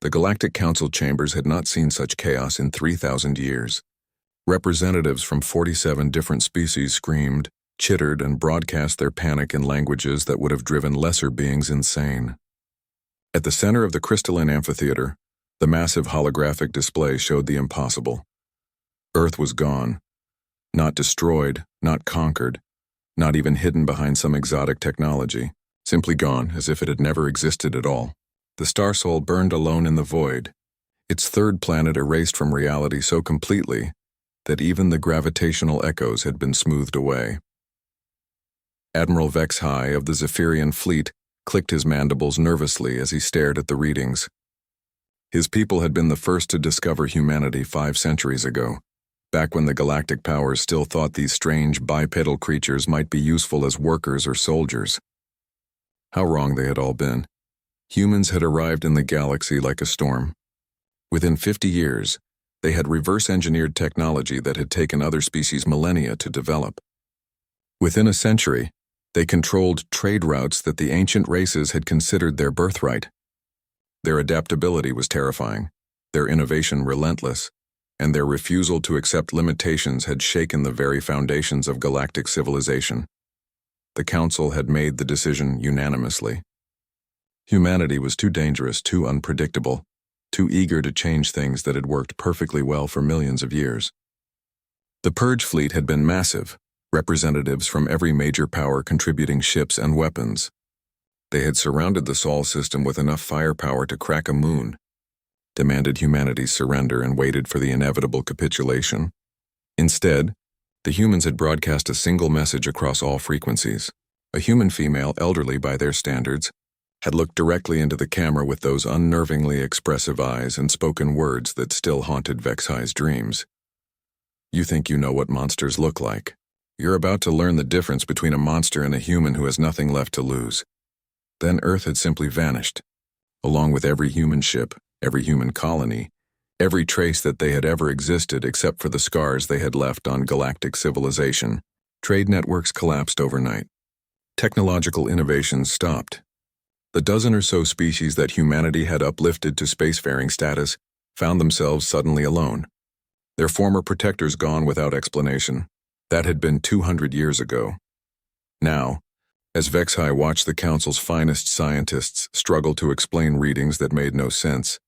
The Galactic Council chambers had not seen such chaos in 3,000 years. Representatives from 47 different species screamed, chittered, and broadcast their panic in languages that would have driven lesser beings insane. At the center of the crystalline amphitheater, the massive holographic display showed the impossible. Earth was gone. Not destroyed, not conquered, not even hidden behind some exotic technology. Simply gone, as if it had never existed at all. The star soul burned alone in the void, its third planet erased from reality so completely that even the gravitational echoes had been smoothed away. Admiral Vex-High of the Zephyrian fleet clicked his mandibles nervously as he stared at the readings. His people had been the first to discover humanity 5 centuries ago, back when the galactic powers still thought these strange bipedal creatures might be useful as workers or soldiers. How wrong they had all been. Humans had arrived in the galaxy like a storm. Within 50 years, they had reverse-engineered technology that had taken other species millennia to develop. Within a century, they controlled trade routes that the ancient races had considered their birthright. Their adaptability was terrifying, their innovation relentless, and their refusal to accept limitations had shaken the very foundations of galactic civilization. The Council had made the decision unanimously. Humanity was too dangerous, too unpredictable, too eager to change things that had worked perfectly well for millions of years. The Purge fleet had been massive, representatives from every major power contributing ships and weapons. They had surrounded the Sol system with enough firepower to crack a moon, demanded humanity's surrender, and waited for the inevitable capitulation. Instead, the humans had broadcast a single message across all frequencies. A human female, elderly by their standards, had looked directly into the camera with those unnervingly expressive eyes and spoken words that still haunted Vex-High's dreams. You think you know what monsters look like. You're about to learn the difference between a monster and a human who has nothing left to lose. Then Earth had simply vanished, along with every human ship, every human colony, every trace that they had ever existed except for the scars they had left on galactic civilization. Trade networks collapsed overnight. Technological innovations stopped. The dozen or so species that humanity had uplifted to spacefaring status found themselves suddenly alone. Their former protectors gone without explanation. That had been 200 years ago. Now, as Vex-High watched the Council's finest scientists struggle to explain readings that made no sense,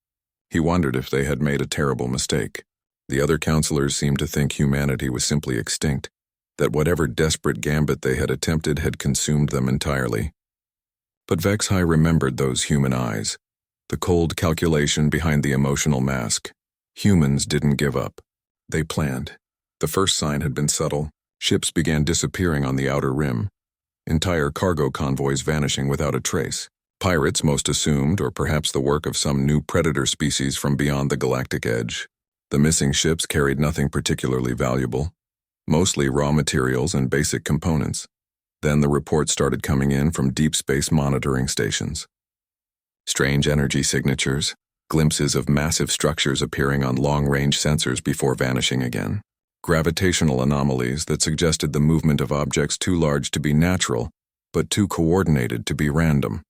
he wondered if they had made a terrible mistake. The other counselors seemed to think humanity was simply extinct, that whatever desperate gambit they had attempted had consumed them entirely. But Vex-High remembered those human eyes, the cold calculation behind the emotional mask. Humans didn't give up. They planned. The first sign had been subtle. Ships began disappearing on the outer rim, entire cargo convoys vanishing without a trace. Pirates, most assumed, or perhaps the work of some new predator species from beyond the galactic edge. The missing ships carried nothing particularly valuable, mostly raw materials and basic components. Then the reports started coming in from deep space monitoring stations. Strange energy signatures, glimpses of massive structures appearing on long-range sensors before vanishing again. Gravitational anomalies that suggested the movement of objects too large to be natural, but too coordinated to be random.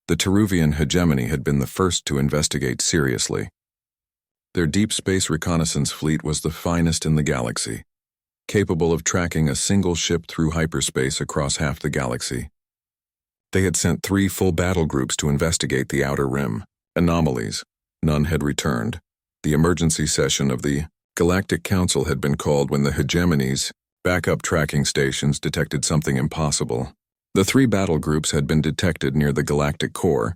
The Teruvian hegemony had been the first to investigate seriously. Their deep space reconnaissance fleet was the finest in the galaxy, capable of tracking a single ship through hyperspace across half the galaxy. They had sent 3 full battle groups to investigate the outer rim. Anomalies. None had returned. The emergency session of the Galactic Council had been called when the hegemony's backup tracking stations detected something impossible. The 3 battle groups had been detected near the galactic core,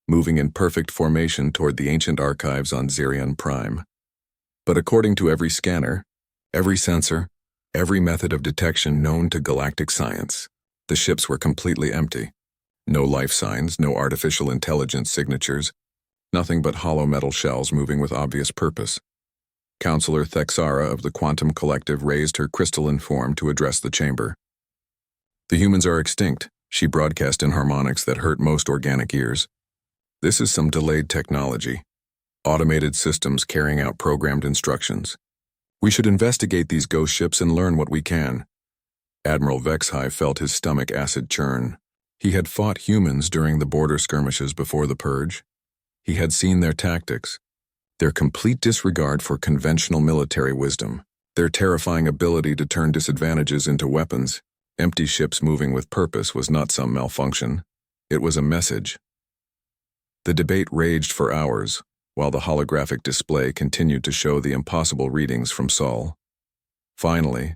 moving in perfect formation toward the ancient archives on Zirion Prime. But according to every scanner, every sensor, every method of detection known to galactic science, the ships were completely empty. No life signs, no artificial intelligence signatures, nothing but hollow metal shells moving with obvious purpose. Counselor Thexara of the Quantum Collective raised her crystalline form to address the chamber. The humans are extinct, she broadcast in harmonics that hurt most organic ears. This is some delayed technology. Automated systems carrying out programmed instructions. We should investigate these ghost ships and learn what we can. Admiral Vex-High felt his stomach acid churn. He had fought humans during the border skirmishes before the Purge. He had seen their tactics, their complete disregard for conventional military wisdom, their terrifying ability to turn disadvantages into weapons. Empty ships moving with purpose was not some malfunction. It was a message. The debate raged for hours, while the holographic display continued to show the impossible readings from Sol. Finally,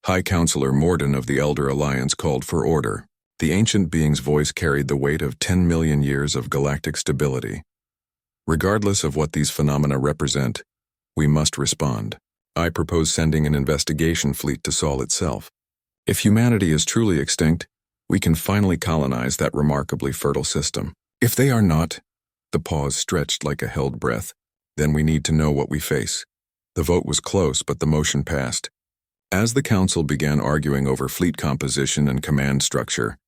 High Counselor Morden of the Elder Alliance called for order. The ancient being's voice carried the weight of 10 million years of galactic stability. Regardless of what these phenomena represent, we must respond. I propose sending an investigation fleet to Sol itself. If humanity is truly extinct, we can finally colonize that remarkably fertile system. If they are not, the pause stretched like a held breath, then we need to know what we face. The vote was close, but the motion passed. As the council began arguing over fleet composition and command structure,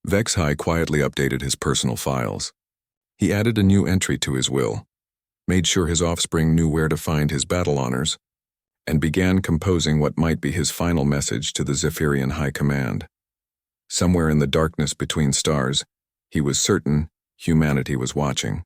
Vex High quietly updated his personal files. He added a new entry to his will, made sure his offspring knew where to find his battle honors, and began composing what might be his final message to the Zephyrian High Command. Somewhere in the darkness between stars, he was certain humanity was watching.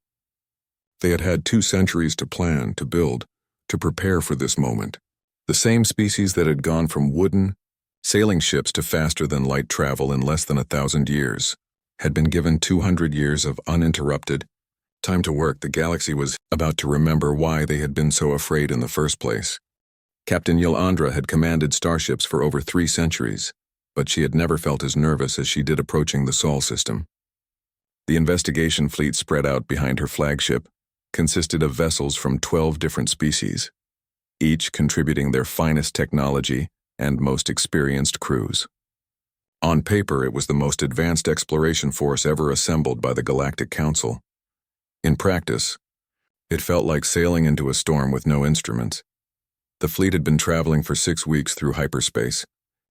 They had had 2 centuries to plan, to build, to prepare for this moment. The same species that had gone from wooden, sailing ships to faster-than-light travel in less than 1,000 years had been given 200 years of uninterrupted time to work. The galaxy was about to remember why they had been so afraid in the first place. Captain Ylandra had commanded starships for over 3 centuries, but she had never felt as nervous as she did approaching the Sol system. The investigation fleet spread out behind her flagship consisted of vessels from 12 different species, each contributing their finest technology and most experienced crews. On paper, it was the most advanced exploration force ever assembled by the Galactic Council. In practice, it felt like sailing into a storm with no instruments. The fleet had been traveling for 6 weeks through hyperspace,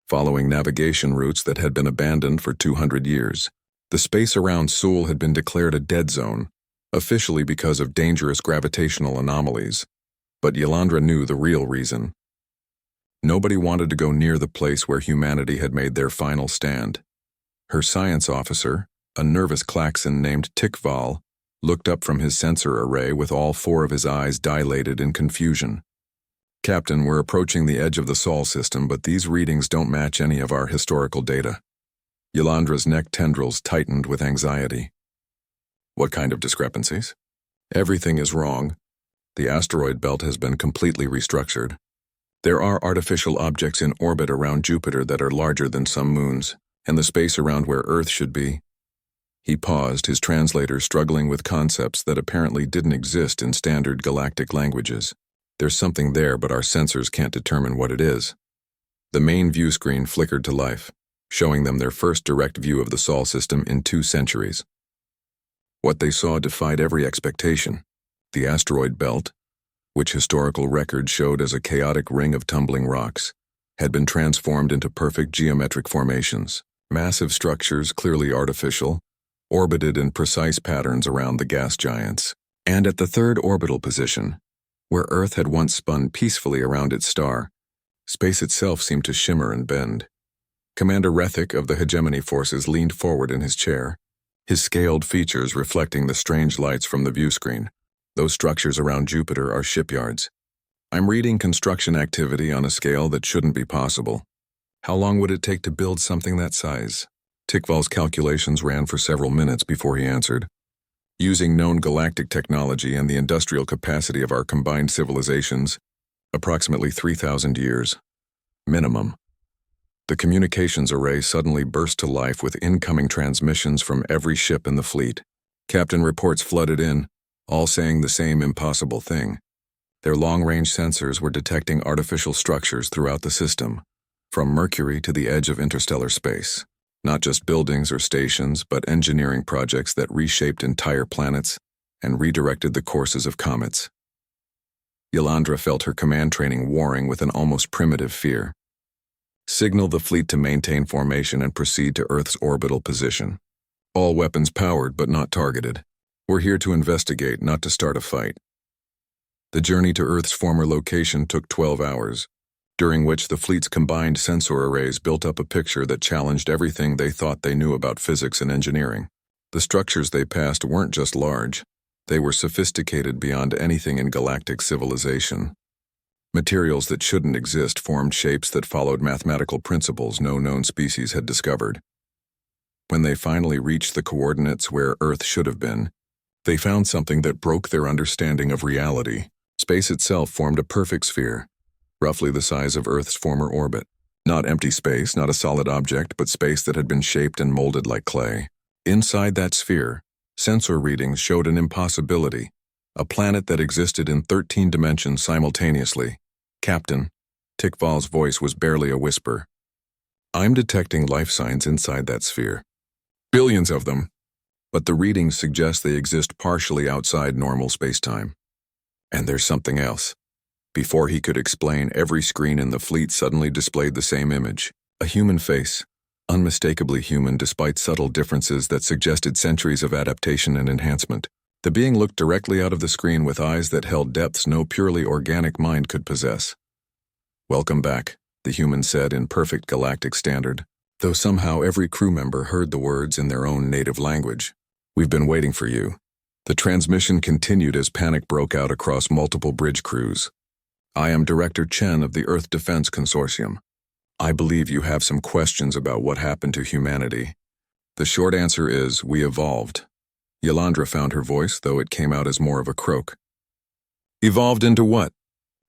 following navigation routes that had been abandoned for 200 years. The space around Sul had been declared a dead zone, officially because of dangerous gravitational anomalies. But Ylandra knew the real reason. Nobody wanted to go near the place where humanity had made their final stand. Her science officer, a nervous klaxon named Tikval, looked up from his sensor array with all 4 of his eyes dilated in confusion. Captain, we're approaching the edge of the Sol system, but these readings don't match any of our historical data. Ylandra's neck tendrils tightened with anxiety. What kind of discrepancies? Everything is wrong. The asteroid belt has been completely restructured. There are artificial objects in orbit around Jupiter that are larger than some moons, and the space around where Earth should be. He paused, his translator struggling with concepts that apparently didn't exist in standard galactic languages. There's something there, but our sensors can't determine what it is. The main view screen flickered to life, showing them their first direct view of the Sol system in 2 centuries. What they saw defied every expectation. The asteroid belt, which historical records showed as a chaotic ring of tumbling rocks, had been transformed into perfect geometric formations. Massive structures, clearly artificial, orbited in precise patterns around the gas giants. And at the 3rd orbital position, where Earth had once spun peacefully around its star, space itself seemed to shimmer and bend. Commander Rethick of the Hegemony Forces leaned forward in his chair, his scaled features reflecting the strange lights from the view screen. Those structures around Jupiter are shipyards. I'm reading construction activity on a scale that shouldn't be possible. How long would it take to build something that size? Tikval's calculations ran for several minutes before he answered. Using known galactic technology and the industrial capacity of our combined civilizations, approximately 3,000 years. Minimum. The communications array suddenly burst to life with incoming transmissions from every ship in the fleet. Captain reports flooded in, all saying the same impossible thing. Their long-range sensors were detecting artificial structures throughout the system, from Mercury to the edge of interstellar space. Not just buildings or stations, but engineering projects that reshaped entire planets and redirected the courses of comets. Ylandra felt her command training warring with an almost primitive fear. Signal the fleet to maintain formation and proceed to Earth's orbital position. All weapons powered but not targeted. We're here to investigate, not to start a fight. The journey to Earth's former location took 12 hours, during which the fleet's combined sensor arrays built up a picture that challenged everything they thought they knew about physics and engineering. The structures they passed weren't just large, They were sophisticated beyond anything in galactic civilization. Materials that shouldn't exist formed shapes that followed mathematical principles no known species had discovered. When they finally reached the coordinates where Earth should have been, they found something that broke their understanding of reality. Space itself formed a perfect sphere, roughly the size of Earth's former orbit. Not empty space, not a solid object, but space that had been shaped and molded like clay. Inside that sphere, sensor readings showed an impossibility, a planet that existed in 13 dimensions simultaneously. Captain, Tikval's voice was barely a whisper. I'm detecting life signs inside that sphere. Billions of them. But the readings suggest they exist partially outside normal spacetime. And there's something else. Before he could explain, every screen in the fleet suddenly displayed the same image. A human face, unmistakably human despite subtle differences that suggested centuries of adaptation and enhancement. The being looked directly out of the screen with eyes that held depths no purely organic mind could possess. Welcome back, the human said in perfect galactic standard, though somehow every crew member heard the words in their own native language. We've been waiting for you. The transmission continued as panic broke out across multiple bridge crews. I am Director Chen of the Earth Defense Consortium. I believe you have some questions about what happened to humanity. The short answer is, we evolved. Yolandra found her voice, though it came out as more of a croak. Evolved into what?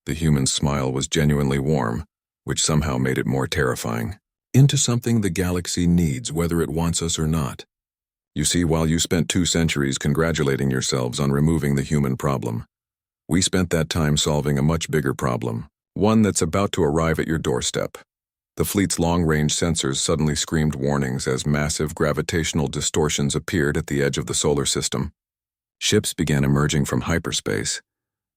The human's smile was genuinely warm, which somehow made it more terrifying. Into something the galaxy needs, whether it wants us or not. You see, while you spent 2 centuries congratulating yourselves on removing the human problem, we spent that time solving a much bigger problem, one that's about to arrive at your doorstep. The fleet's long-range sensors suddenly screamed warnings as massive gravitational distortions appeared at the edge of the solar system. Ships began emerging from hyperspace,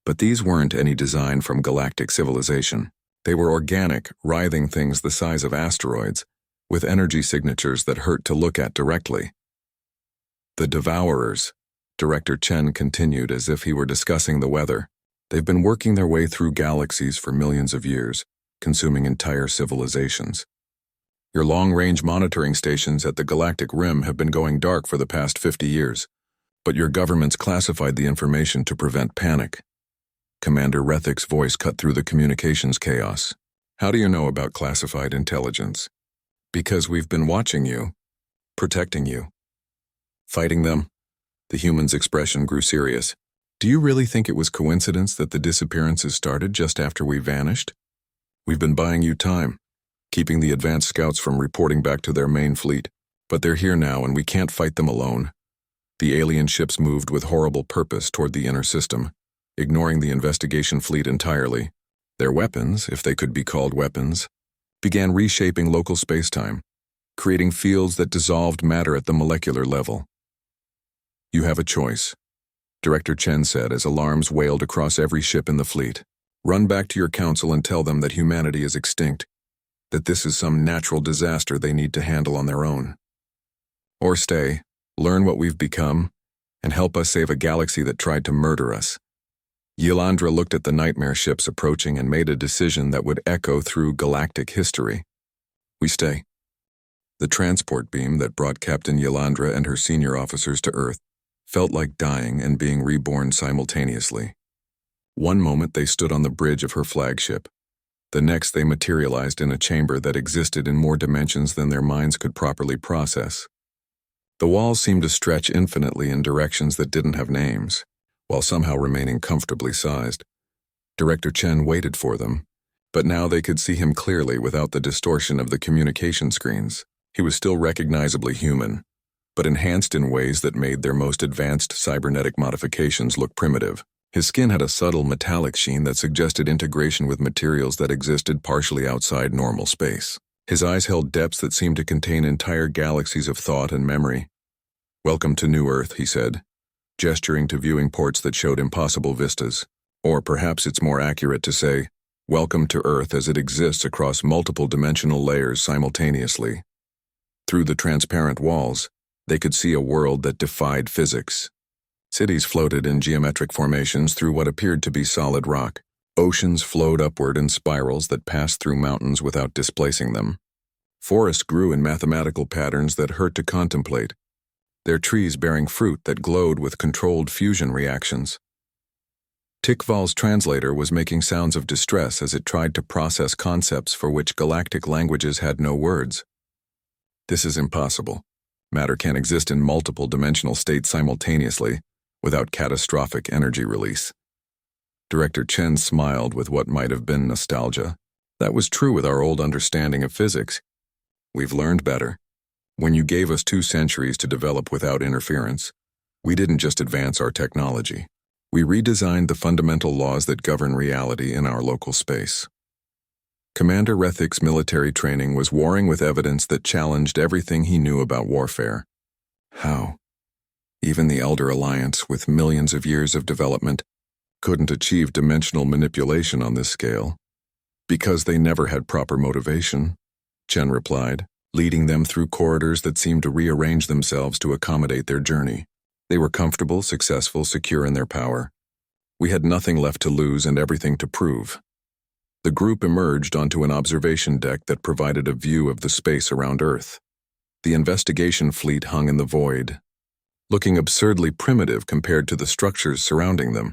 but these weren't any design from galactic civilization. They were organic, writhing things the size of asteroids, with energy signatures that hurt to look at directly. The Devourers, Director Chen continued as if he were discussing the weather. They've been working their way through galaxies for millions of years, consuming entire civilizations. Your long-range monitoring stations at the galactic rim have been going dark for the past 50 years, but your government's classified the information to prevent panic. Commander Rethik's voice cut through the communications chaos. How do you know about classified intelligence? Because we've been watching you, protecting you. Fighting them? The human's expression grew serious. Do you really think it was coincidence that the disappearances started just after we vanished? We've been buying you time, keeping the advanced scouts from reporting back to their main fleet, but they're here now and we can't fight them alone. The alien ships moved with horrible purpose toward the inner system, ignoring the investigation fleet entirely. Their weapons, if they could be called weapons, began reshaping local spacetime, creating fields that dissolved matter at the molecular level. You have a choice, Director Chen said as alarms wailed across every ship in the fleet. Run back to your council and tell them that humanity is extinct, that this is some natural disaster they need to handle on their own. Or stay, learn what we've become, and help us save a galaxy that tried to murder us. Yolandra looked at the nightmare ships approaching and made a decision that would echo through galactic history. We stay. The transport beam that brought Captain Yolandra and her senior officers to Earth felt like dying and being reborn simultaneously. One moment they stood on the bridge of her flagship. The next they materialized in a chamber that existed in more dimensions than their minds could properly process. The walls seemed to stretch infinitely in directions that didn't have names, while somehow remaining comfortably sized. Director Chen waited for them, but now they could see him clearly without the distortion of the communication screens. He was still recognizably human, but enhanced in ways that made their most advanced cybernetic modifications look primitive. His skin had a subtle metallic sheen that suggested integration with materials that existed partially outside normal space. His eyes held depths that seemed to contain entire galaxies of thought and memory. Welcome to New Earth, he said, gesturing to viewing ports that showed impossible vistas. Or perhaps it's more accurate to say, welcome to Earth as it exists across multiple dimensional layers simultaneously. Through the transparent walls, they could see a world that defied physics. Cities floated in geometric formations through what appeared to be solid rock. Oceans flowed upward in spirals that passed through mountains without displacing them. Forests grew in mathematical patterns that hurt to contemplate. their trees bearing fruit that glowed with controlled fusion reactions. Tikval's translator was making sounds of distress as it tried to process concepts for which galactic languages had no words. This is impossible. Matter can't exist in multiple dimensional states simultaneously without catastrophic energy release. Director Chen smiled with what might have been nostalgia. That was true with our old understanding of physics. We've learned better. When you gave us 2 centuries to develop without interference, we didn't just advance our technology. We redesigned the fundamental laws that govern reality in our local space. Commander Rethik's military training was warring with evidence that challenged everything he knew about warfare. How? Even the Elder Alliance, with millions of years of development, couldn't achieve dimensional manipulation on this scale. Because they never had proper motivation, Chen replied, leading them through corridors that seemed to rearrange themselves to accommodate their journey. They were comfortable, successful, secure in their power. We had nothing left to lose and everything to prove. The group emerged onto an observation deck that provided a view of the space around Earth. The investigation fleet hung in the void, looking absurdly primitive compared to the structures surrounding them.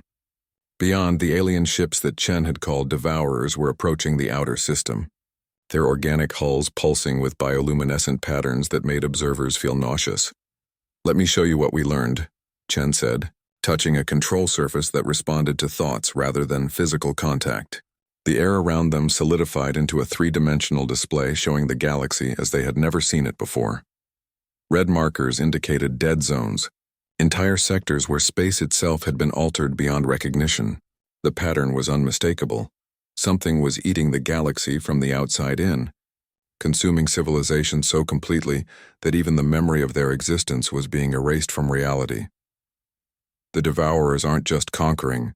Beyond, the alien ships that Chen had called Devourers were approaching the outer system, their organic hulls pulsing with bioluminescent patterns that made observers feel nauseous. "Let me show you what we learned," Chen said, touching a control surface that responded to thoughts rather than physical contact. The air around them solidified into a 3-dimensional display showing the galaxy as they had never seen it before. Red markers indicated dead zones, entire sectors where space itself had been altered beyond recognition. The pattern was unmistakable. Something was eating the galaxy from the outside in, consuming civilization so completely that even the memory of their existence was being erased from reality. The Devourers aren't just conquering,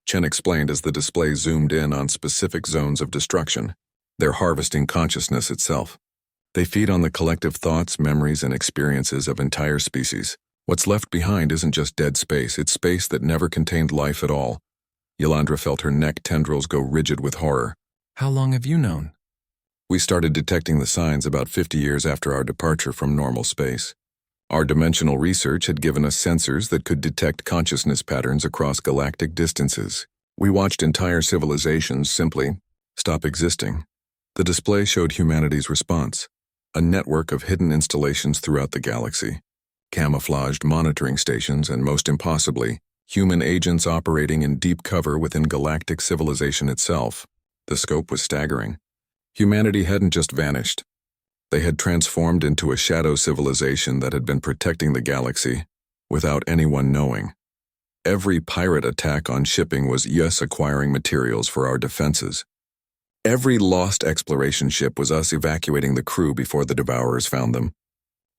Chen explained as the display zoomed in on specific zones of destruction. They're harvesting consciousness itself. They feed on the collective thoughts, memories, and experiences of entire species. What's left behind isn't just dead space, it's space that never contained life at all. Yolandra felt her neck tendrils go rigid with horror. "How long have you known?" "We started detecting the signs about 50 years after our departure from normal space. Our dimensional research had given us sensors that could detect consciousness patterns across galactic distances. We watched entire civilizations simply stop existing." The display showed humanity's response, a network of hidden installations throughout the galaxy, camouflaged monitoring stations, and most impossibly, human agents operating in deep cover within galactic civilization itself. The scope was staggering. Humanity hadn't just vanished. They had transformed into a shadow civilization that had been protecting the galaxy without anyone knowing. Every pirate attack on shipping was us acquiring materials for our defenses. Every lost exploration ship was us evacuating the crew before the Devourers found them.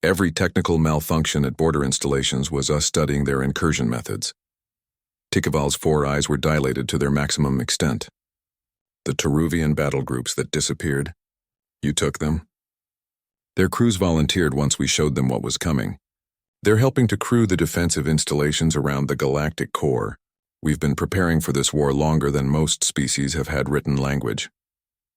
Every technical malfunction at border installations was us studying their incursion methods. Tikval's 4 eyes were dilated to their maximum extent. "The Teruvian battle groups that disappeared. You took them?" "Their crews volunteered once we showed them what was coming. They're helping to crew the defensive installations around the galactic core. We've been preparing for this war longer than most species have had written language."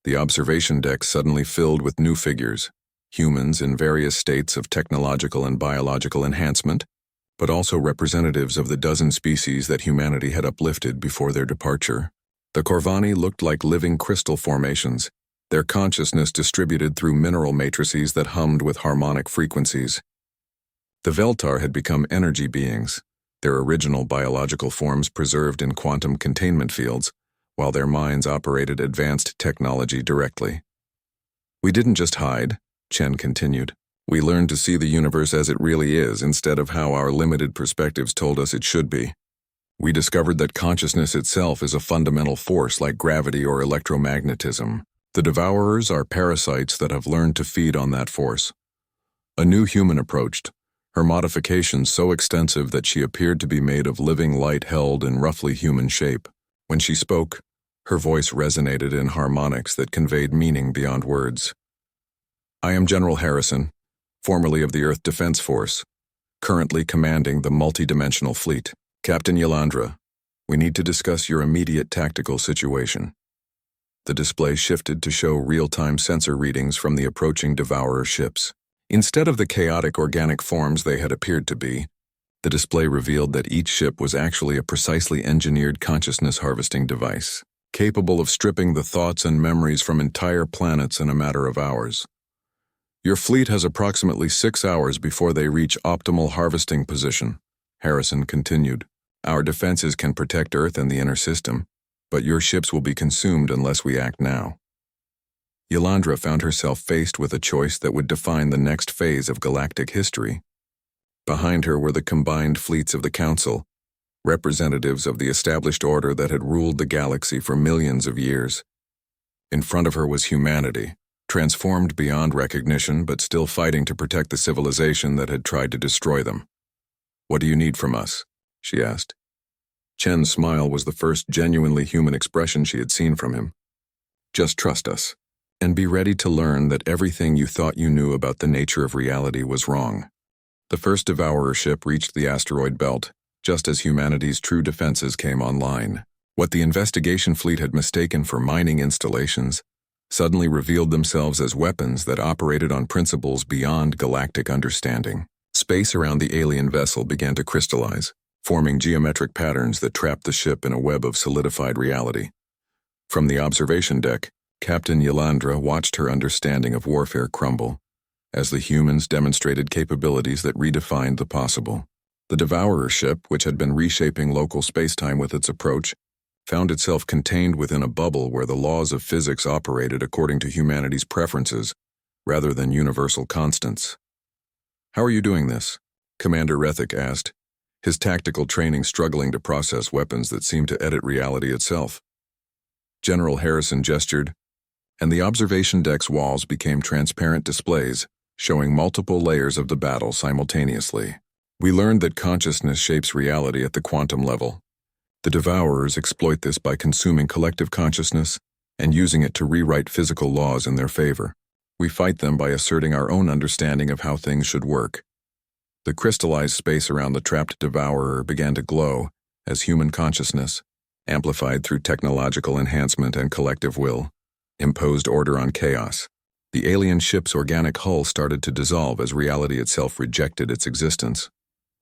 The observation deck suddenly filled with new figures, humans in various states of technological and biological enhancement, but also representatives of the dozen species that humanity had uplifted before their departure. The Corvani looked like living crystal formations, their consciousness distributed through mineral matrices that hummed with harmonic frequencies. The Veltar had become energy beings, their original biological forms preserved in quantum containment fields, while their minds operated advanced technology directly. "We didn't just hide," Chen continued. "We learned to see the universe as it really is instead of how our limited perspectives told us it should be. We discovered that consciousness itself is a fundamental force like gravity or electromagnetism. The Devourers are parasites that have learned to feed on that force." A new human approached, her modifications so extensive that she appeared to be made of living light held in roughly human shape. When she spoke, her voice resonated in harmonics that conveyed meaning beyond words. "I am General Harrison, formerly of the Earth Defense Force, currently commanding the multi-dimensional fleet. Captain Yolandra, we need to discuss your immediate tactical situation." The display shifted to show real-time sensor readings from the approaching Devourer ships. Instead of the chaotic organic forms they had appeared to be, the display revealed that each ship was actually a precisely engineered consciousness harvesting device, capable of stripping the thoughts and memories from entire planets in a matter of hours. Your fleet has approximately 6 hours before they reach optimal harvesting position, Harrison continued. Our defenses can protect Earth and the inner system, but your ships will be consumed unless we act now. Yolanda found herself faced with a choice that would define the next phase of galactic history. Behind her were the combined fleets of the Council, representatives of the established order that had ruled the galaxy for millions of years. In front of her was humanity, transformed beyond recognition but still fighting to protect the civilization that had tried to destroy them. "What do you need from us?" she asked. Chen's smile was the first genuinely human expression she had seen from him. "Just trust us, and be ready to learn that everything you thought you knew about the nature of reality was wrong." The first Devourer ship reached the asteroid belt, just as humanity's true defenses came online. What the investigation fleet had mistaken for mining installations suddenly revealed themselves as weapons that operated on principles beyond galactic understanding. Space around the alien vessel began to crystallize, forming geometric patterns that trapped the ship in a web of solidified reality. From the observation deck, Captain Yolanda watched her understanding of warfare crumble, as the humans demonstrated capabilities that redefined the possible. The Devourer ship, which had been reshaping local spacetime with its approach, found itself contained within a bubble where the laws of physics operated according to humanity's preferences, rather than universal constants. "How are you doing this?" Commander Rethick asked, his tactical training struggling to process weapons that seemed to edit reality itself. General Harrison gestured, and the observation deck's walls became transparent displays, showing multiple layers of the battle simultaneously. "We learned that consciousness shapes reality at the quantum level. The Devourers exploit this by consuming collective consciousness and using it to rewrite physical laws in their favor. We fight them by asserting our own understanding of how things should work." The crystallized space around the trapped Devourer began to glow as human consciousness, amplified through technological enhancement and collective will, imposed order on chaos. The alien ship's organic hull started to dissolve as reality itself rejected its existence.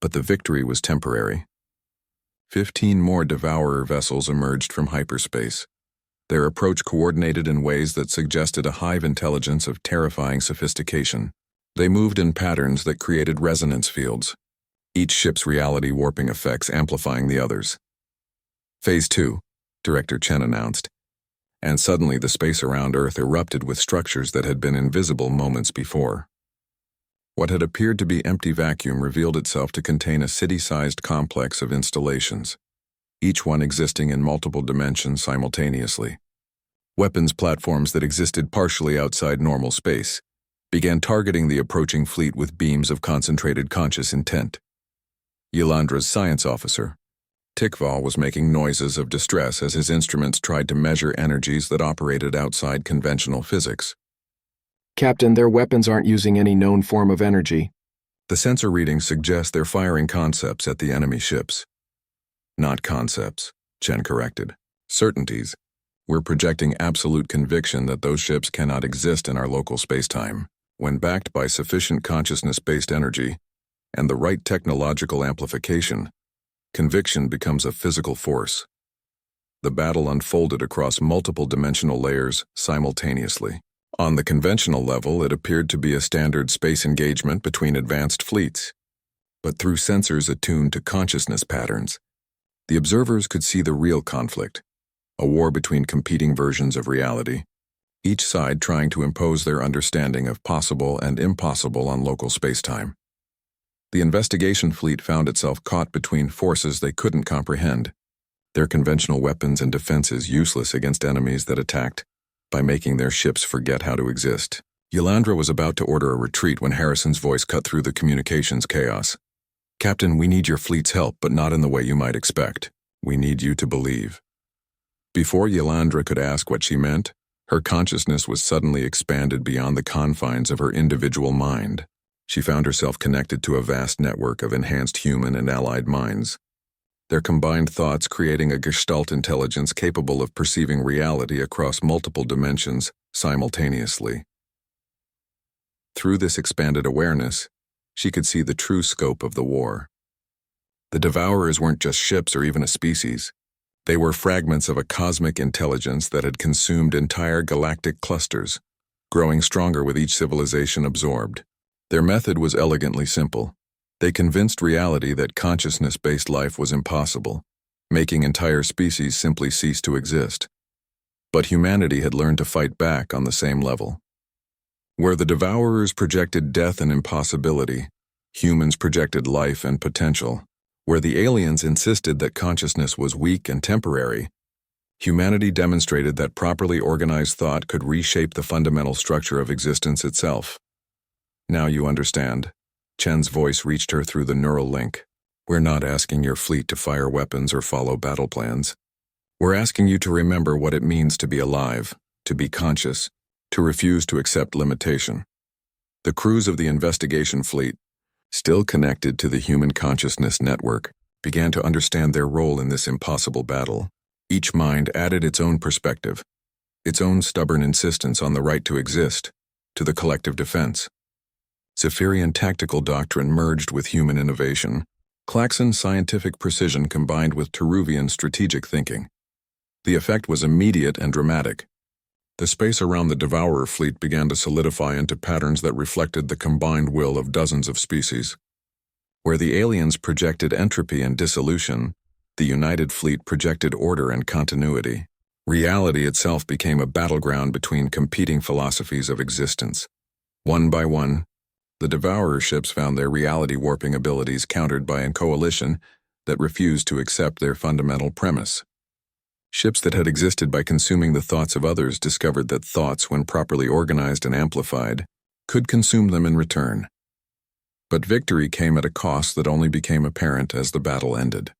But the victory was temporary. 15 more Devourer vessels emerged from hyperspace, their approach coordinated in ways that suggested a hive intelligence of terrifying sophistication. They moved in patterns that created resonance fields, each ship's reality warping effects amplifying the others. "Phase 2, Director Chen announced, and suddenly the space around Earth erupted with structures that had been invisible moments before. What had appeared to be empty vacuum revealed itself to contain a city-sized complex of installations, each one existing in multiple dimensions simultaneously. Weapons platforms that existed partially outside normal space began targeting the approaching fleet with beams of concentrated conscious intent. Yolandra's science officer, Tikval, was making noises of distress as his instruments tried to measure energies that operated outside conventional physics. "Captain, their weapons aren't using any known form of energy." "The sensor readings suggest they're firing concepts at the enemy ships." "Not concepts," Chen corrected. "Certainties. We're projecting absolute conviction that those ships cannot exist in our local spacetime. When backed by sufficient consciousness-based energy and the right technological amplification, conviction becomes a physical force." The battle unfolded across multiple dimensional layers simultaneously. On the conventional level, it appeared to be a standard space engagement between advanced fleets. But through sensors attuned to consciousness patterns, the observers could see the real conflict, a war between competing versions of reality, each side trying to impose their understanding of possible and impossible on local spacetime. The investigation fleet found itself caught between forces they couldn't comprehend, their conventional weapons and defenses useless against enemies that attacked by making their ships forget how to exist. Yolanda was about to order a retreat when Harrison's voice cut through the communications chaos. "Captain, we need your fleet's help, but not in the way you might expect. We need you to believe." Before Yolanda could ask what she meant, her consciousness was suddenly expanded beyond the confines of her individual mind. She found herself connected to a vast network of enhanced human and allied minds, their combined thoughts creating a gestalt intelligence capable of perceiving reality across multiple dimensions simultaneously. Through this expanded awareness, she could see the true scope of the war. The Devourers weren't just ships or even a species. They were fragments of a cosmic intelligence that had consumed entire galactic clusters, growing stronger with each civilization absorbed. Their method was elegantly simple. They convinced reality that consciousness-based life was impossible, making entire species simply cease to exist. But humanity had learned to fight back on the same level. Where the Devourers projected death and impossibility, humans projected life and potential. Where the aliens insisted that consciousness was weak and temporary, humanity demonstrated that properly organized thought could reshape the fundamental structure of existence itself. Now you understand. Chen's voice reached her through the neural link. We're not asking your fleet to fire weapons or follow battle plans. We're asking you to remember what it means to be alive, to be conscious, to refuse to accept limitation. The crews of the investigation fleet, still connected to the human consciousness network, began to understand their role in this impossible battle. Each mind added its own perspective, its own stubborn insistence on the right to exist, to the collective defense. Zephyrian tactical doctrine merged with human innovation, Klaxon scientific precision combined with Teruvian strategic thinking. The effect was immediate and dramatic. The space around the Devourer fleet began to solidify into patterns that reflected the combined will of dozens of species. Where the aliens projected entropy and dissolution, the United Fleet projected order and continuity. Reality itself became a battleground between competing philosophies of existence. One by one, the Devourer ships found their reality-warping abilities countered by a coalition that refused to accept their fundamental premise. Ships that had existed by consuming the thoughts of others discovered that thoughts, when properly organized and amplified, could consume them in return. But victory came at a cost that only became apparent as the battle ended.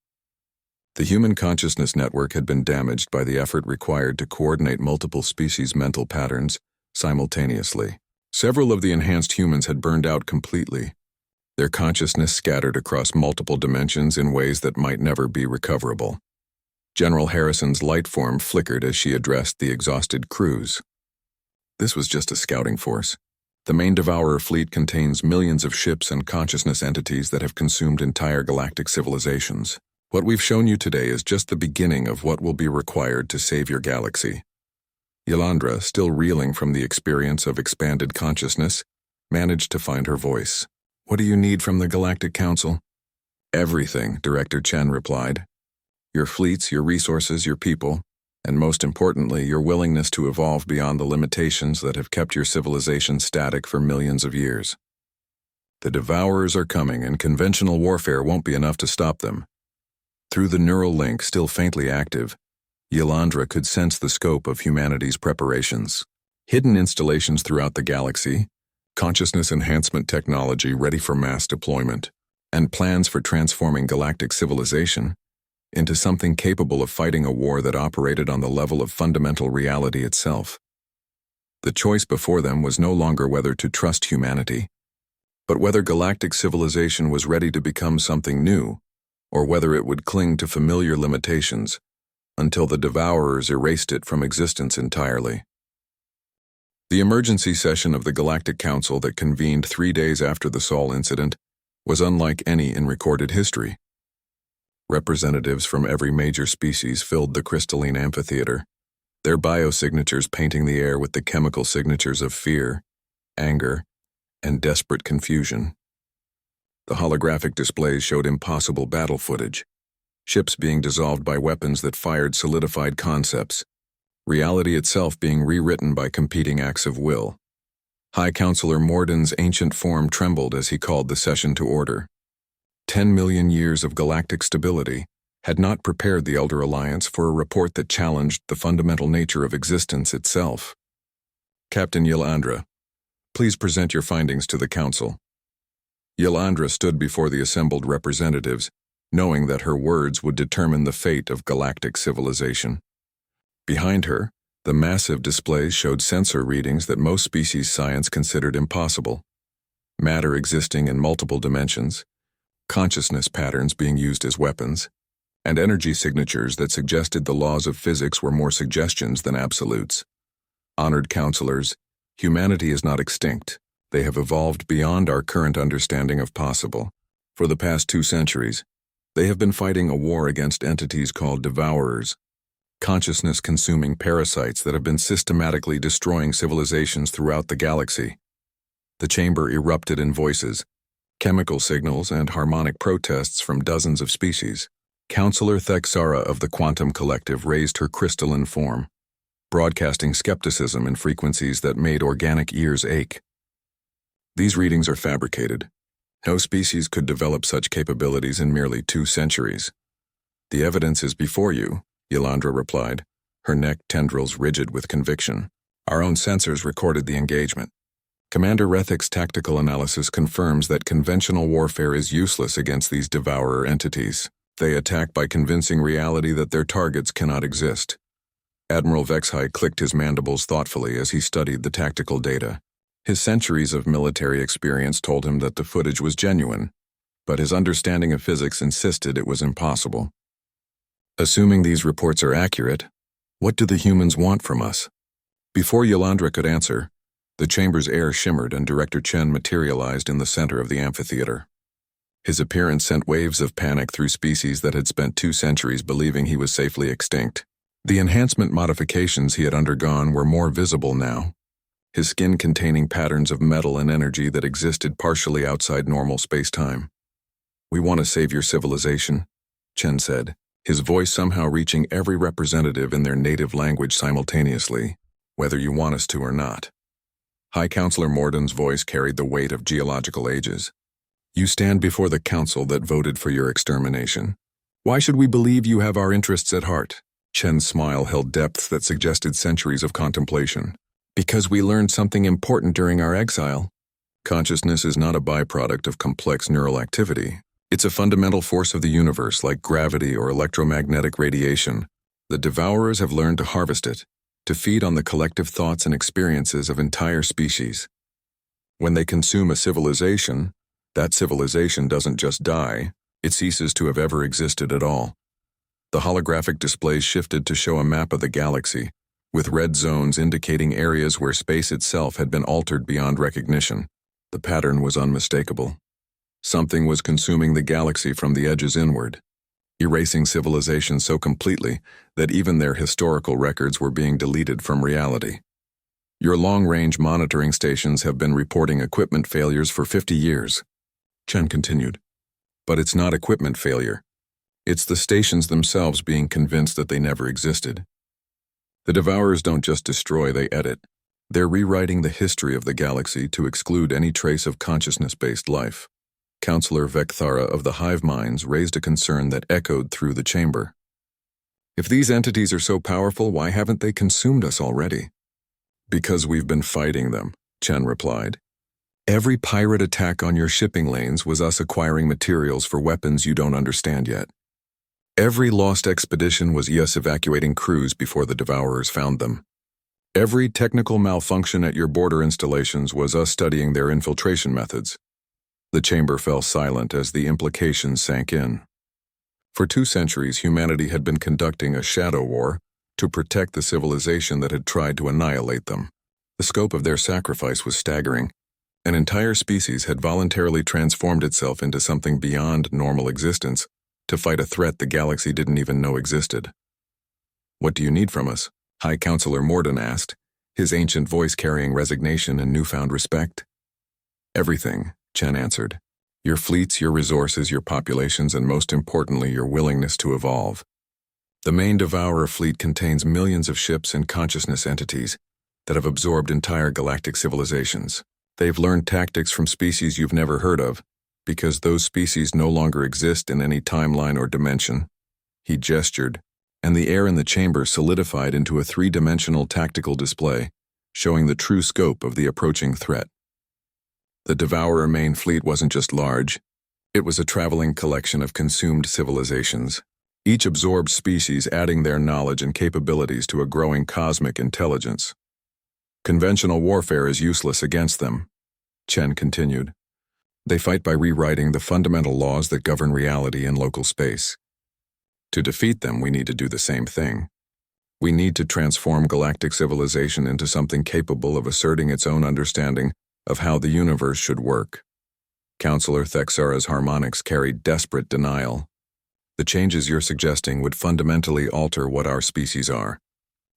The human consciousness network had been damaged by the effort required to coordinate multiple species' mental patterns simultaneously. Several of the enhanced humans had burned out completely, their consciousness scattered across multiple dimensions in ways that might never be recoverable. General Harrison's light form flickered as she addressed the exhausted crews. This was just a scouting force. The main Devourer fleet contains millions of ships and consciousness entities that have consumed entire galactic civilizations. What we've shown you today is just the beginning of what will be required to save your galaxy. Yolandra, still reeling from the experience of expanded consciousness, managed to find her voice. What do you need from the Galactic Council? Everything, Director Chen replied. Your fleets, your resources, your people, and most importantly, your willingness to evolve beyond the limitations that have kept your civilization static for millions of years. The Devourers are coming, and conventional warfare won't be enough to stop them. Through the neural link still faintly active, Yolandra could sense the scope of humanity's preparations. Hidden installations throughout the galaxy, consciousness enhancement technology ready for mass deployment, and plans for transforming galactic civilization into something capable of fighting a war that operated on the level of fundamental reality itself. The choice before them was no longer whether to trust humanity, but whether galactic civilization was ready to become something new, or whether it would cling to familiar limitations until the Devourers erased it from existence entirely. The emergency session of the Galactic Council that convened 3 days after the Sol incident was unlike any in recorded history. Representatives from every major species filled the crystalline amphitheater, their biosignatures painting the air with the chemical signatures of fear, anger, and desperate confusion. The holographic displays showed impossible battle footage, ships being dissolved by weapons that fired solidified concepts, reality itself being rewritten by competing acts of will. High Counselor Morden's ancient form trembled as he called the session to order. 10 million years of galactic stability had not prepared the Elder Alliance for a report that challenged the fundamental nature of existence itself. Captain Yolandra, please present your findings to the Council. Yolandra stood before the assembled representatives, knowing that her words would determine the fate of galactic civilization. Behind her, the massive displays showed sensor readings that most species science considered impossible. Matter existing in multiple dimensions, consciousness patterns being used as weapons, and energy signatures that suggested the laws of physics were more suggestions than absolutes. Honored counselors, humanity is not extinct. They have evolved beyond our current understanding of possible. For the past 2 centuries, they have been fighting a war against entities called devourers, consciousness-consuming parasites that have been systematically destroying civilizations throughout the galaxy. The chamber erupted in voices, chemical signals, and harmonic protests from dozens of species. Counselor Thexara of the Quantum Collective raised her crystalline form, broadcasting skepticism in frequencies that made organic ears ache. These readings are fabricated. No species could develop such capabilities in merely 2 centuries. The evidence is before you, Yolandra replied, her neck tendrils rigid with conviction. Our own sensors recorded the engagement. Commander Rethic's tactical analysis confirms that conventional warfare is useless against these devourer entities. They attack by convincing reality that their targets cannot exist. Admiral Vexhai clicked his mandibles thoughtfully as he studied the tactical data. His centuries of military experience told him that the footage was genuine, but his understanding of physics insisted it was impossible. Assuming these reports are accurate, what do the humans want from us? Before Yolandra could answer, the chamber's air shimmered and Director Chen materialized in the center of the amphitheater. His appearance sent waves of panic through species that had spent 2 centuries believing he was safely extinct. The enhancement modifications he had undergone were more visible now, his skin containing patterns of metal and energy that existed partially outside normal space-time. "We want to save your civilization," Chen said, his voice somehow reaching every representative in their native language simultaneously, whether you want us to or not. High Counselor Morden's voice carried the weight of geological ages. "You stand before the council that voted for your extermination. Why should we believe you have our interests at heart?" Chen's smile held depth that suggested centuries of contemplation. "Because we learned something important during our exile. Consciousness is not a byproduct of complex neural activity. It's a fundamental force of the universe like gravity or electromagnetic radiation. The devourers have learned to harvest it, to feed on the collective thoughts and experiences of entire species. When they consume a civilization, that civilization doesn't just die, it ceases to have ever existed at all." The holographic displays shifted to show a map of the galaxy, with red zones indicating areas where space itself had been altered beyond recognition. The pattern was unmistakable. Something was consuming the galaxy from the edges inward, erasing civilization so completely that even their historical records were being deleted from reality. "Your long-range monitoring stations have been reporting equipment failures for 50 years, Chen continued. "But it's not equipment failure. It's the stations themselves being convinced that they never existed. The Devourers don't just destroy, they edit. They're rewriting the history of the galaxy to exclude any trace of consciousness-based life." Counselor Vecthara of the Hive Minds raised a concern that echoed through the chamber. "If these entities are so powerful, why haven't they consumed us already?" "Because we've been fighting them," Chen replied. "Every pirate attack on your shipping lanes was us acquiring materials for weapons you don't understand yet. Every lost expedition was us evacuating crews before the Devourers found them. Every technical malfunction at your border installations was us studying their infiltration methods." The chamber fell silent as the implications sank in. For 2 centuries, humanity had been conducting a shadow war to protect the civilization that had tried to annihilate them. The scope of their sacrifice was staggering. An entire species had voluntarily transformed itself into something beyond normal existence to fight a threat the galaxy didn't even know existed. "What do you need from us?" High Counselor Morden asked, his ancient voice carrying resignation and newfound respect. "Everything," Chen answered. "Your fleets, your resources, your populations, and most importantly, your willingness to evolve. The main Devourer fleet contains millions of ships and consciousness entities that have absorbed entire galactic civilizations. They've learned tactics from species you've never heard of, because those species no longer exist in any timeline or dimension." He gestured, and the air in the chamber solidified into a 3-dimensional tactical display, showing the true scope of the approaching threat. The Devourer main fleet wasn't just large, it was a traveling collection of consumed civilizations, each absorbed species adding their knowledge and capabilities to a growing cosmic intelligence. "Conventional warfare is useless against them," Chen continued. "They fight by rewriting the fundamental laws that govern reality in local space. To defeat them, we need to do the same thing. We need to transform galactic civilization into something capable of asserting its own understanding of how the universe should work. Counselor Thexara's harmonics carried desperate denial. The changes you're suggesting would fundamentally alter what our species are.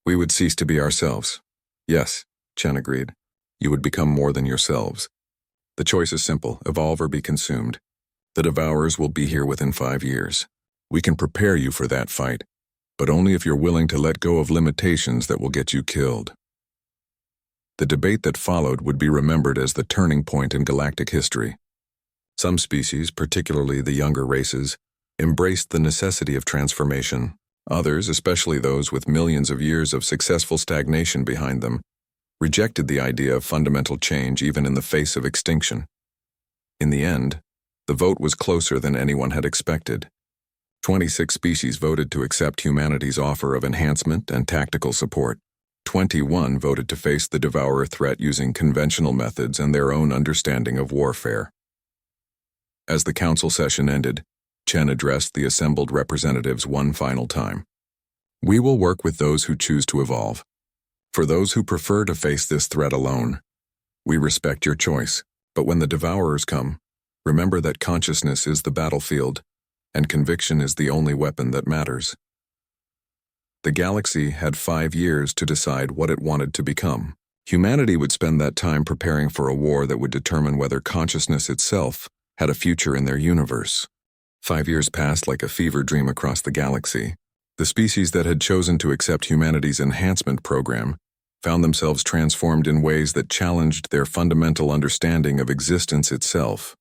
We would cease to be ourselves. Yes, Chen agreed. You would become more than yourselves. The choice is simple: evolve or be consumed. The Devourers will be here within 5 years. We can prepare you for that fight, but only if you're willing to let go of limitations that will get you killed. The debate that followed would be remembered as the turning point in galactic history. Some species, particularly the younger races, embraced the necessity of transformation. Others, especially those with millions of years of successful stagnation behind them, rejected the idea of fundamental change even in the face of extinction. In the end, the vote was closer than anyone had expected. 26 species voted to accept humanity's offer of enhancement and tactical support. 21 voted to face the Devourer threat using conventional methods and their own understanding of warfare. As the council session ended, Chen addressed the assembled representatives one final time. We will work with those who choose to evolve. For those who prefer to face this threat alone, we respect your choice, but when the Devourers come, remember that consciousness is the battlefield, and conviction is the only weapon that matters. The galaxy had 5 years to decide what it wanted to become. Humanity would spend that time preparing for a war that would determine whether consciousness itself had a future in their universe. 5 years passed like a fever dream across the galaxy. The species that had chosen to accept humanity's enhancement program found themselves transformed in ways that challenged their fundamental understanding of existence itself.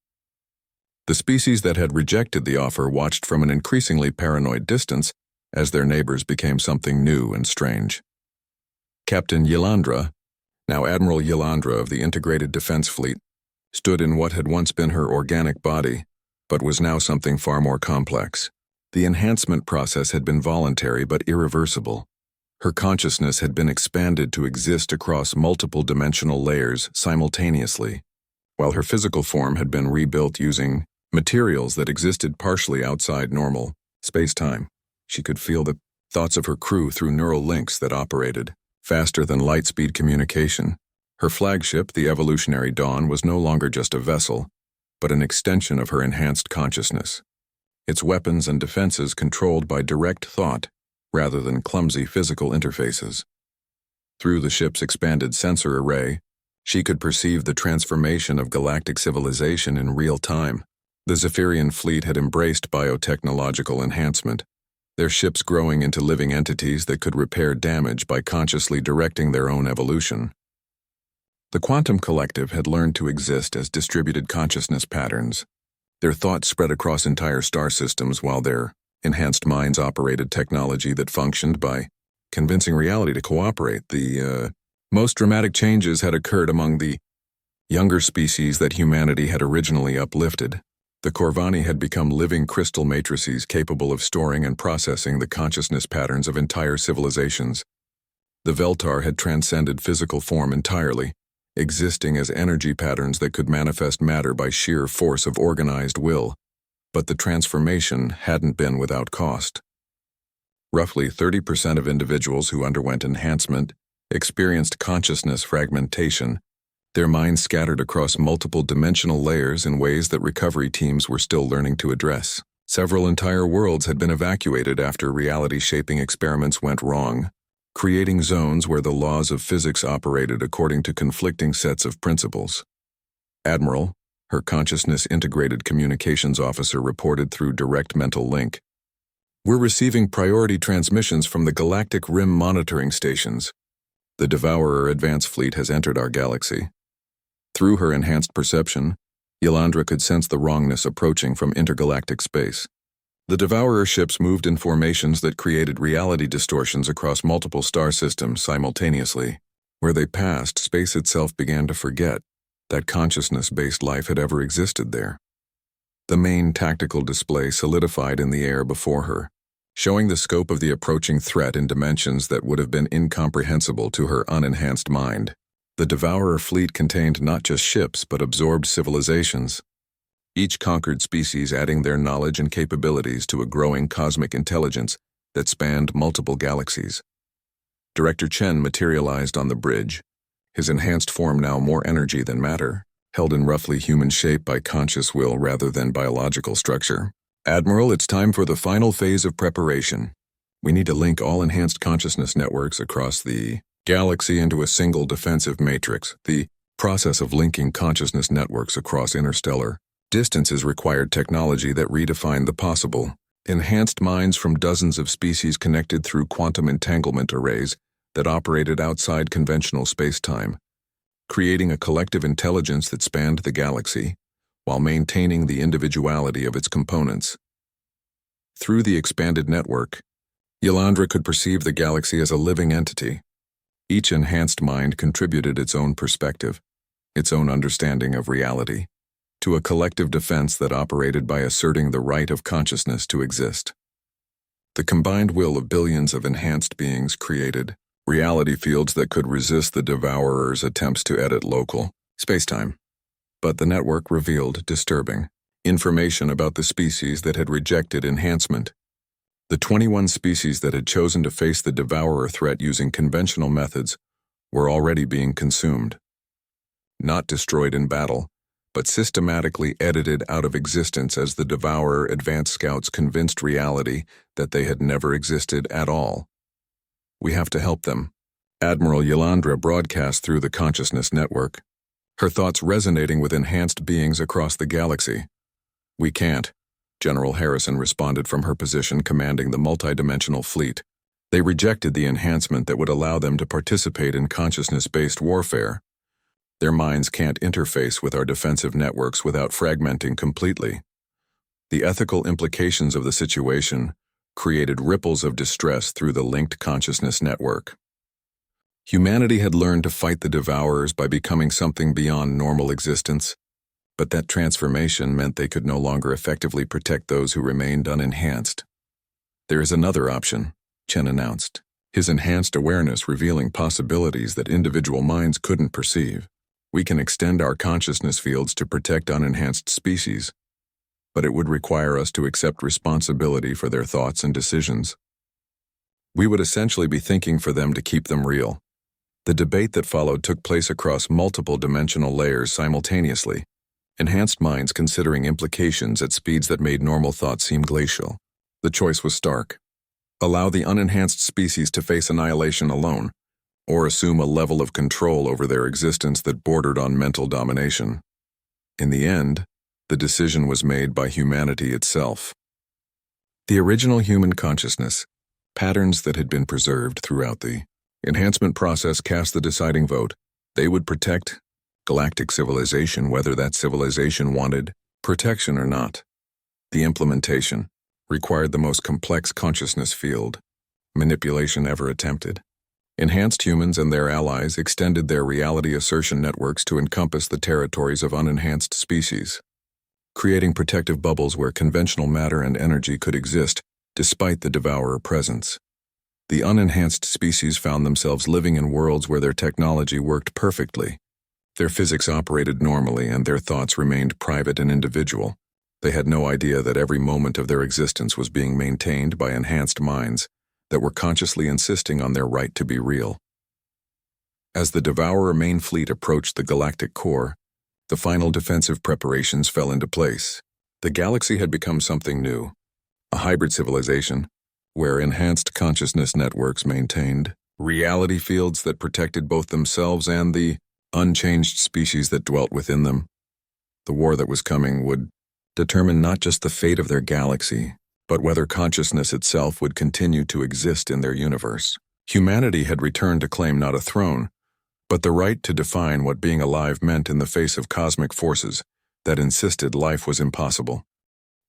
The species that had rejected the offer watched from an increasingly paranoid distance as their neighbors became something new and strange. Captain Yelandra, now Admiral Yelandra of the Integrated Defense Fleet, stood in what had once been her organic body, but was now something far more complex. The enhancement process had been voluntary but irreversible. Her consciousness had been expanded to exist across multiple dimensional layers simultaneously, while her physical form had been rebuilt using materials that existed partially outside normal space-time. She could feel the thoughts of her crew through neural links that operated faster than light-speed communication. Her flagship, the Evolutionary Dawn, was no longer just a vessel, but an extension of her enhanced consciousness. Its weapons and defenses controlled by direct thought rather than clumsy physical interfaces. Through the ship's expanded sensor array, she could perceive the transformation of galactic civilization in real time. The Zephyrian fleet had embraced biotechnological enhancement, their ships growing into living entities that could repair damage by consciously directing their own evolution. The Quantum Collective had learned to exist as distributed consciousness patterns. Their thoughts spread across entire star systems while their enhanced minds operated technology that functioned by convincing reality to cooperate. The most dramatic changes had occurred among the younger species that humanity had originally uplifted. The Corvani had become living crystal matrices capable of storing and processing the consciousness patterns of entire civilizations. The Veltar had transcended physical form entirely, existing as energy patterns that could manifest matter by sheer force of organized will, but the transformation hadn't been without cost. Roughly 30% of individuals who underwent enhancement experienced consciousness fragmentation, their minds scattered across multiple dimensional layers in ways that recovery teams were still learning to address. Several entire worlds had been evacuated after reality-shaping experiments went wrong, creating zones where the laws of physics operated according to conflicting sets of principles. Admiral, her consciousness-integrated communications officer, reported through direct mental link. We're receiving priority transmissions from the Galactic Rim monitoring stations. The Devourer Advance Fleet has entered our galaxy. Through her enhanced perception, Yelandra could sense the wrongness approaching from intergalactic space. The Devourer ships moved in formations that created reality distortions across multiple star systems simultaneously. Where they passed, space itself began to forget that consciousness-based life had ever existed there. The main tactical display solidified in the air before her, showing the scope of the approaching threat in dimensions that would have been incomprehensible to her unenhanced mind. The Devourer fleet contained not just ships but absorbed civilizations, each conquered species adding their knowledge and capabilities to a growing cosmic intelligence that spanned multiple galaxies. Director Chen materialized on the bridge, his enhanced form now more energy than matter, held in roughly human shape by conscious will rather than biological structure. Admiral, it's time for the final phase of preparation. We need to link all enhanced consciousness networks across the galaxy into a single defensive matrix. The process of linking consciousness networks across interstellar distances required technology that redefined the possible. Enhanced minds from dozens of species connected through quantum entanglement arrays that operated outside conventional space-time, creating a collective intelligence that spanned the galaxy while maintaining the individuality of its components. Through the expanded network, Ylandra could perceive the galaxy as a living entity. Each enhanced mind contributed its own perspective, its own understanding of reality, to a collective defense that operated by asserting the right of consciousness to exist. The combined will of billions of enhanced beings created reality fields that could resist the Devourer's attempts to edit local spacetime. But the network revealed disturbing information about the species that had rejected enhancement. The 21 species that had chosen to face the Devourer threat using conventional methods were already being consumed. Not destroyed in battle, but systematically edited out of existence as the Devourer advanced scouts convinced reality that they had never existed at all. We have to help them. Admiral Ylandra broadcast through the consciousness network, her thoughts resonating with enhanced beings across the galaxy. We can't, General Harrison responded from her position commanding the multidimensional fleet. They rejected the enhancement that would allow them to participate in consciousness-based warfare. Their minds can't interface with our defensive networks without fragmenting completely. The ethical implications of the situation created ripples of distress through the linked consciousness network. Humanity had learned to fight the Devourers by becoming something beyond normal existence, but that transformation meant they could no longer effectively protect those who remained unenhanced. There is another option, Chen announced, his enhanced awareness revealing possibilities that individual minds couldn't perceive. We can extend our consciousness fields to protect unenhanced species, but it would require us to accept responsibility for their thoughts and decisions. We would essentially be thinking for them to keep them real. The debate that followed took place across multiple dimensional layers simultaneously, enhanced minds considering implications at speeds that made normal thought seem glacial. The choice was stark. Allow the unenhanced species to face annihilation alone, or assume a level of control over their existence that bordered on mental domination. In the end, the decision was made by humanity itself. The original human consciousness, patterns that had been preserved throughout the enhancement process, cast the deciding vote. They would protect galactic civilization whether that civilization wanted protection or not. The implementation required the most complex consciousness field manipulation ever attempted. Enhanced humans and their allies extended their reality assertion networks to encompass the territories of unenhanced species, creating protective bubbles where conventional matter and energy could exist despite the Devourer presence. The unenhanced species found themselves living in worlds where their technology worked perfectly. Their physics operated normally and their thoughts remained private and individual. They had no idea that every moment of their existence was being maintained by enhanced minds that were consciously insisting on their right to be real. As the Devourer main fleet approached the galactic core, the final defensive preparations fell into place. The galaxy had become something new, a hybrid civilization, where enhanced consciousness networks maintained reality fields that protected both themselves and the unchanged species that dwelt within them. The war that was coming would determine not just the fate of their galaxy, but whether consciousness itself would continue to exist in their universe. Humanity had returned to claim not a throne, but the right to define what being alive meant in the face of cosmic forces that insisted life was impossible.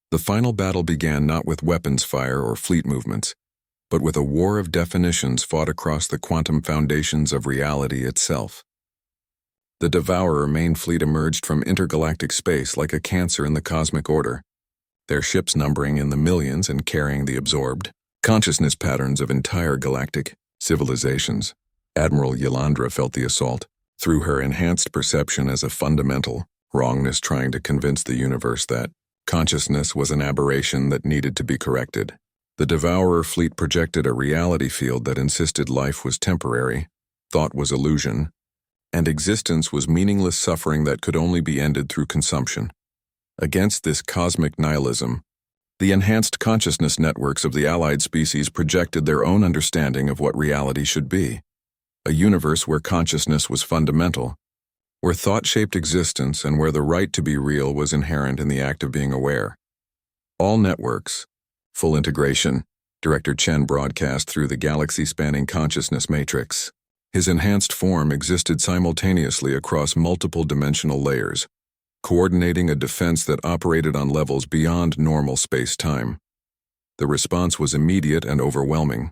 The final battle began not with weapons fire or fleet movements, but with a war of definitions fought across the quantum foundations of reality itself. The Devourer main fleet emerged from intergalactic space like a cancer in the cosmic order, their ships numbering in the millions and carrying the absorbed consciousness patterns of entire galactic civilizations. Admiral Ylandra felt the assault, through her enhanced perception as a fundamental wrongness, trying to convince the universe that consciousness was an aberration that needed to be corrected. The Devourer fleet projected a reality field that insisted life was temporary, thought was illusion, and existence was meaningless suffering that could only be ended through consumption. Against this cosmic nihilism, the enhanced consciousness networks of the allied species projected their own understanding of what reality should be, a universe where consciousness was fundamental, where thought shaped existence, and where the right to be real was inherent in the act of being aware. All networks, full integration, Director Chen broadcast through the galaxy-spanning consciousness matrix. His enhanced form existed simultaneously across multiple dimensional layers, coordinating a defense that operated on levels beyond normal space-time. The response was immediate and overwhelming.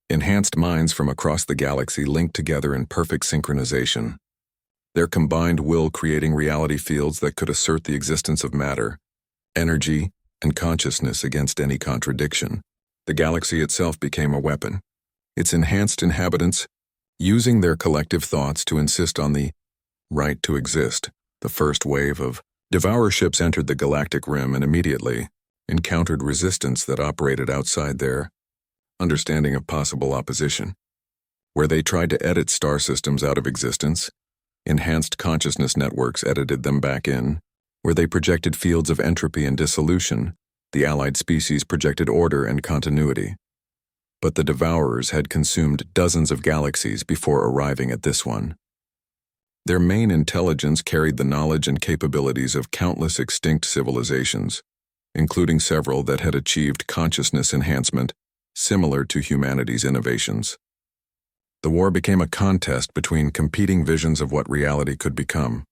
Enhanced minds from across the galaxy linked together in perfect synchronization, their combined will creating reality fields that could assert the existence of matter, energy, and consciousness against any contradiction. The galaxy itself became a weapon, its enhanced inhabitants using their collective thoughts to insist on the right to exist. The first wave of devourer ships entered the galactic rim and immediately encountered resistance that operated outside their understanding of possible opposition. Where they tried to edit star systems out of existence, enhanced consciousness networks edited them back in. Where they projected fields of entropy and dissolution, the allied species projected order and continuity. But the devourers had consumed dozens of galaxies before arriving at this one. Their main intelligence carried the knowledge and capabilities of countless extinct civilizations, including several that had achieved consciousness enhancement similar to humanity's innovations. The war became a contest between competing visions of what reality could become.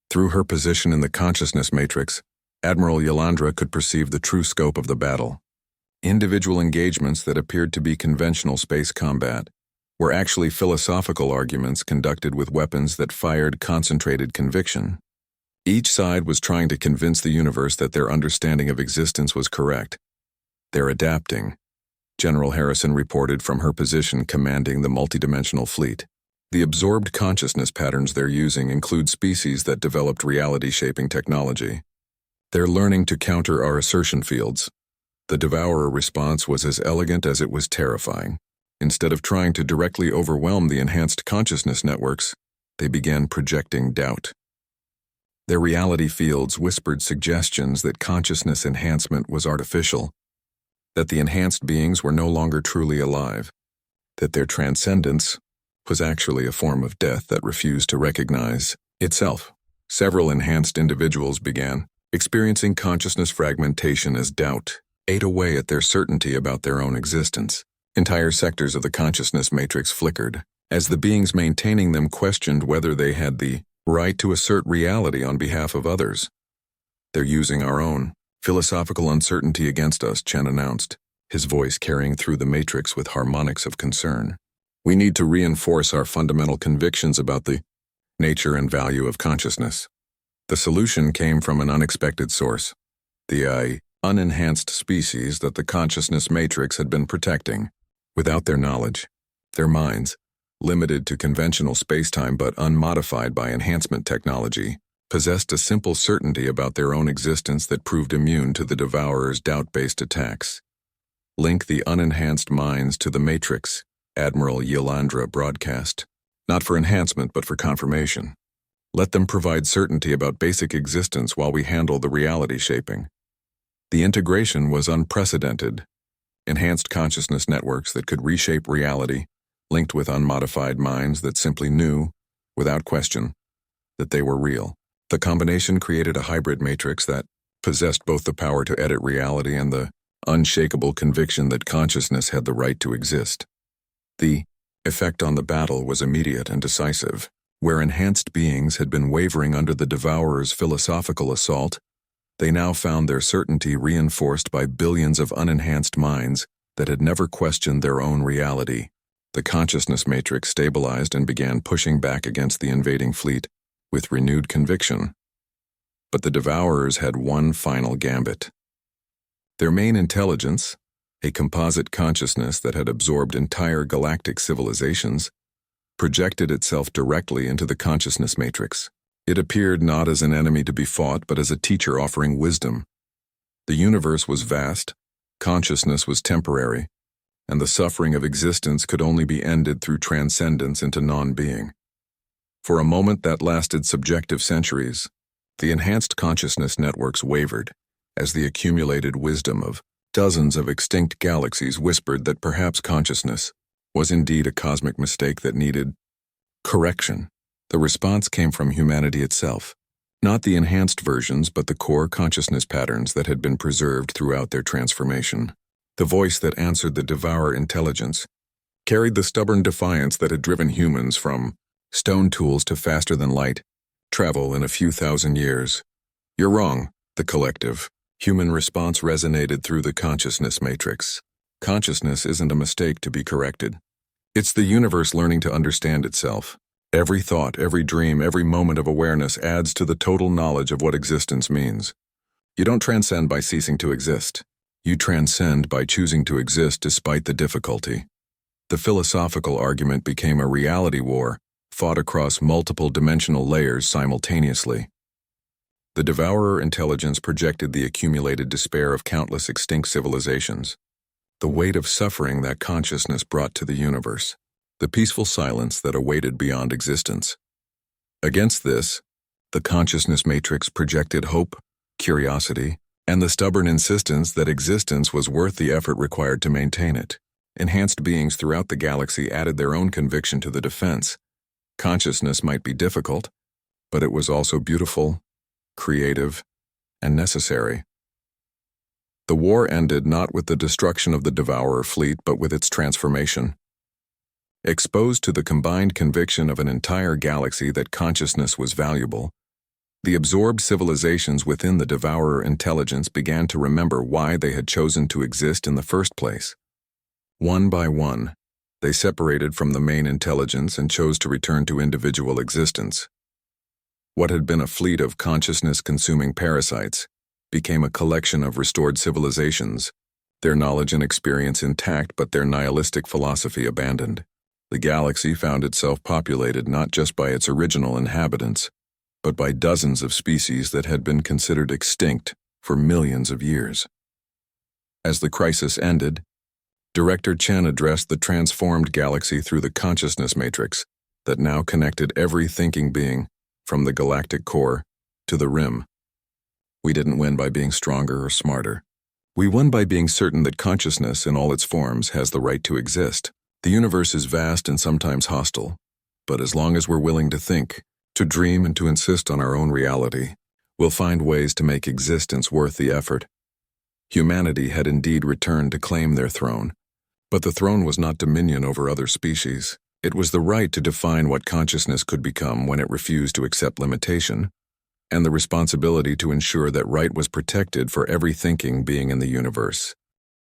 Through her position in the consciousness matrix, Admiral Ylandra could perceive the true scope of the battle. Individual engagements that appeared to be conventional space combat were actually philosophical arguments conducted with weapons that fired concentrated conviction. Each side was trying to convince the universe that their understanding of existence was correct. They're adapting, General Harrison reported from her position commanding the multidimensional fleet. The absorbed consciousness patterns they're using include species that developed reality-shaping technology. They're learning to counter our assertion fields. The devourer response was as elegant as it was terrifying. Instead of trying to directly overwhelm the enhanced consciousness networks, they began projecting doubt. Their reality fields whispered suggestions that consciousness enhancement was artificial, that the enhanced beings were no longer truly alive, that their transcendence was actually a form of death that refused to recognize itself. Several enhanced individuals began experiencing consciousness fragmentation as doubt ate away at their certainty about their own existence. Entire sectors of the consciousness matrix flickered, as the beings maintaining them questioned whether they had the right to assert reality on behalf of others. They're using our own philosophical uncertainty against us, Chen announced, his voice carrying through the matrix with harmonics of concern. We need to reinforce our fundamental convictions about the nature and value of consciousness. The solution came from an unexpected source, the unenhanced species that the consciousness matrix had been protecting. Without their knowledge, their minds, limited to conventional spacetime but unmodified by enhancement technology, possessed a simple certainty about their own existence that proved immune to the devourer's doubt-based attacks. Link the unenhanced minds to the matrix, Admiral Ylandra broadcast. Not for enhancement but for confirmation. Let them provide certainty about basic existence while we handle the reality shaping. The integration was unprecedented. Enhanced consciousness networks that could reshape reality, linked with unmodified minds that simply knew, without question, that they were real. The combination created a hybrid matrix that possessed both the power to edit reality and the unshakable conviction that consciousness had the right to exist. The effect on the battle was immediate and decisive. Where enhanced beings had been wavering under the devourer's philosophical assault, they now found their certainty reinforced by billions of unenhanced minds that had never questioned their own reality. The consciousness matrix stabilized and began pushing back against the invading fleet with renewed conviction. But the devourers had one final gambit. Their main intelligence, a composite consciousness that had absorbed entire galactic civilizations, projected itself directly into the consciousness matrix. It appeared not as an enemy to be fought, but as a teacher offering wisdom. The universe was vast, consciousness was temporary, and the suffering of existence could only be ended through transcendence into non-being. For a moment that lasted subjective centuries, the enhanced consciousness networks wavered as the accumulated wisdom of dozens of extinct galaxies whispered that perhaps consciousness was indeed a cosmic mistake that needed correction. The response came from humanity itself, not the enhanced versions but the core consciousness patterns that had been preserved throughout their transformation. The voice that answered the devourer intelligence carried the stubborn defiance that had driven humans from stone tools to faster-than-light travel in a few thousand years. "You're wrong," the collective, human response resonated through the consciousness matrix. Consciousness isn't a mistake to be corrected. It's the universe learning to understand itself. Every thought, every dream, every moment of awareness adds to the total knowledge of what existence means. You don't transcend by ceasing to exist. You transcend by choosing to exist despite the difficulty. The philosophical argument became a reality war, fought across multiple dimensional layers simultaneously. The devourer intelligence projected the accumulated despair of countless extinct civilizations, the weight of suffering that consciousness brought to the universe, the peaceful silence that awaited beyond existence. Against this, the consciousness matrix projected hope, curiosity, and the stubborn insistence that existence was worth the effort required to maintain it. Enhanced beings throughout the galaxy added their own conviction to the defense. Consciousness might be difficult, but it was also beautiful, creative, and necessary. The war ended not with the destruction of the Devourer fleet but with its transformation. Exposed to the combined conviction of an entire galaxy that consciousness was valuable, the absorbed civilizations within the Devourer intelligence began to remember why they had chosen to exist in the first place. One by one, they separated from the main intelligence and chose to return to individual existence. What had been a fleet of consciousness-consuming parasites became a collection of restored civilizations, their knowledge and experience intact but their nihilistic philosophy abandoned. The galaxy found itself populated not just by its original inhabitants, but by dozens of species that had been considered extinct for millions of years. As the crisis ended, Director Chen addressed the transformed galaxy through the consciousness matrix that now connected every thinking being, from the galactic core to the rim. "We didn't win by being stronger or smarter. We won by being certain that consciousness in all its forms has the right to exist. The universe is vast and sometimes hostile, but as long as we're willing to think, to dream, and to insist on our own reality, we'll find ways to make existence worth the effort." Humanity had indeed returned to claim their throne, but the throne was not dominion over other species. It was the right to define what consciousness could become when it refused to accept limitation, and the responsibility to ensure that right was protected for every thinking being in the universe.